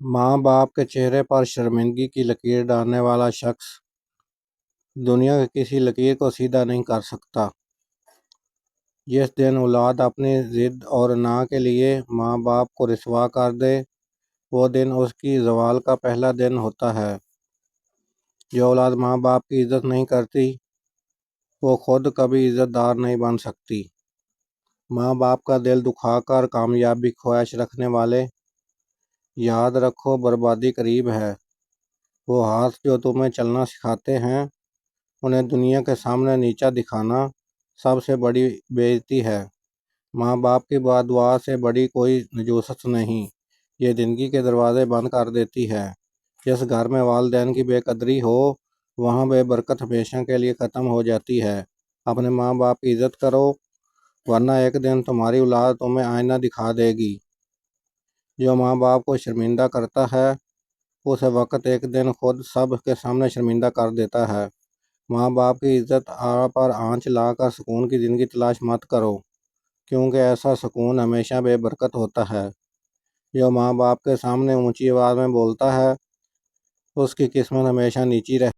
ماں باپ کے چہرے پر شرمندگی کی لکیر ڈالنے والا شخص دنیا کی کسی لکیر کو سیدھا نہیں کر سکتا۔ جس دن اولاد اپنی ضد اور نا کے لیے ماں باپ کو رسوا کر دے، وہ دن اس کی زوال کا پہلا دن ہوتا ہے۔ جو اولاد ماں باپ کی عزت نہیں کرتی، وہ خود کبھی عزت دار نہیں بن سکتی۔ ماں باپ کا دل دکھا کر کامیابی کی خواہش رکھنے والے، یاد رکھو بربادی قریب ہے۔ وہ ہاتھ جو تمہیں چلنا سکھاتے ہیں، انہیں دنیا کے سامنے نیچا دکھانا سب سے بڑی بے عزتی ہے۔ ماں باپ کی دعا سے بڑی کوئی نجوست نہیں، یہ زندگی کے دروازے بند کر دیتی ہے۔ جس گھر میں والدین کی بے قدری ہو، وہاں بے برکت ہمیشہ کے لیے ختم ہو جاتی ہے۔ اپنے ماں باپ کی عزت کرو، ورنہ ایک دن تمہاری اولاد تمہیں آئینہ دکھا دے گی۔ جو ماں باپ کو شرمندہ کرتا ہے، اسے وقت ایک دن خود سب کے سامنے شرمندہ کر دیتا ہے۔ ماں باپ کی عزت پر آنچ لا کر سکون کی زندگی تلاش مت کرو، کیونکہ ایسا سکون ہمیشہ بے برکت ہوتا ہے۔ جو ماں باپ کے سامنے اونچی آواز میں بولتا ہے، اس کی قسمت ہمیشہ نیچی رہتی ہے۔